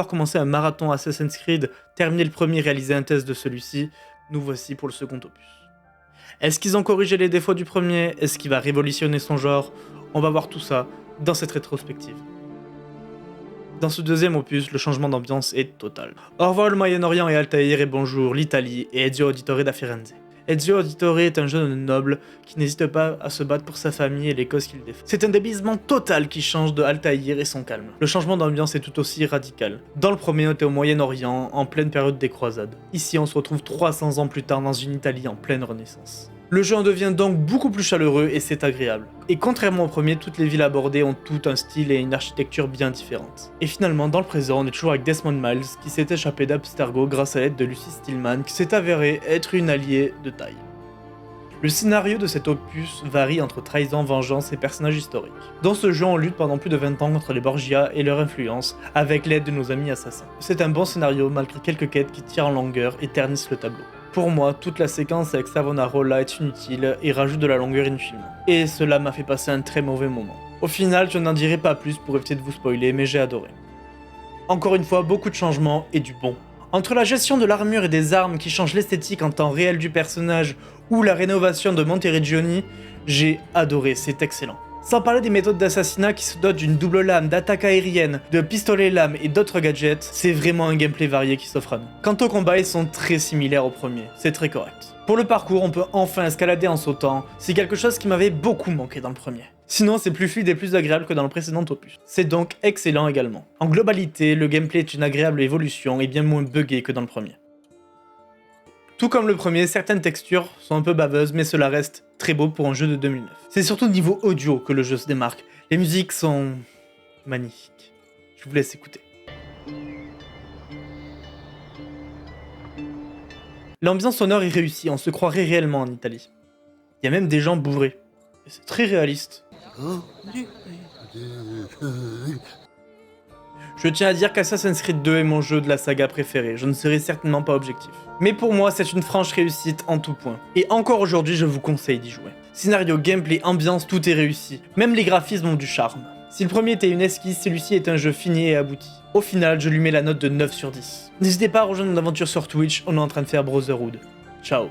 Pour commencer un marathon Assassin's Creed, terminer le premier, réaliser un test de celui-ci, nous voici pour le second opus. Est-ce qu'ils ont corrigé les défauts du premier? Est-ce qu'il va révolutionner son genre? On va voir tout ça dans cette rétrospective. Dans ce deuxième opus, le changement d'ambiance est total. Au revoir le Moyen-Orient et Altaïr et bonjour l'Italie et Ezio Auditore da Firenze. Ezio Auditore est un jeune noble qui n'hésite pas à se battre pour sa famille et les causes qu'il défend. C'est un débilisement total qui change de Altaïr et son calme. Le changement d'ambiance est tout aussi radical. Dans le premier, on était au Moyen-Orient, en pleine période des croisades. Ici, on se retrouve 300 ans plus tard dans une Italie en pleine renaissance. Le jeu en devient donc beaucoup plus chaleureux et c'est agréable. Et contrairement au premier, toutes les villes abordées ont tout un style et une architecture bien différentes. Et finalement, dans le présent, on est toujours avec Desmond Miles, qui s'est échappé d'Abstergo grâce à l'aide de Lucy Stillman, qui s'est avérée être une alliée de taille. Le scénario de cet opus varie entre trahison, vengeance et personnages historiques. Dans ce jeu, on lutte pendant plus de 20 ans contre les Borgia et leur influence, avec l'aide de nos amis assassins. C'est un bon scénario malgré quelques quêtes qui tirent en longueur et ternissent le tableau. Pour moi, toute la séquence avec Savonarola est inutile et rajoute de la longueur inutilement. Et cela m'a fait passer un très mauvais moment. Au final, je n'en dirai pas plus pour éviter de vous spoiler, mais j'ai adoré. Encore une fois, beaucoup de changements et du bon. Entre la gestion de l'armure et des armes qui changent l'esthétique en temps réel du personnage ou la rénovation de Monteriggioni, j'ai adoré, c'est excellent. Sans parler des méthodes d'assassinat qui se dotent d'une double lame, d'attaque aérienne, de pistolet lame et d'autres gadgets, c'est vraiment un gameplay varié qui s'offre à nous. Quant aux combats, ils sont très similaires au premier, c'est très correct. Pour le parcours, on peut enfin escalader en sautant, c'est quelque chose qui m'avait beaucoup manqué dans le premier. Sinon, c'est plus fluide et plus agréable que dans le précédent opus. C'est donc excellent également. En globalité, le gameplay est une agréable évolution et bien moins buggé que dans le premier. Tout comme le premier, certaines textures sont un peu baveuses, mais cela reste très beau pour un jeu de 2009. C'est surtout au niveau audio que le jeu se démarque. Les musiques sont magnifiques. Je vous laisse écouter. L'ambiance sonore est réussie, on se croirait réellement en Italie. Il y a même des gens bourrés. Et c'est très réaliste. Je tiens à dire qu'Assassin's Creed 2 est mon jeu de la saga préféré, je ne serai certainement pas objectif. Mais pour moi, c'est une franche réussite en tout point. Et encore aujourd'hui, je vous conseille d'y jouer. Scénario, gameplay, ambiance, tout est réussi. Même les graphismes ont du charme. Si le premier était une esquisse, celui-ci est un jeu fini et abouti. Au final, je lui mets la note de 9 sur 10. N'hésitez pas à rejoindre mon aventure sur Twitch, on est en train de faire Brotherhood. Ciao.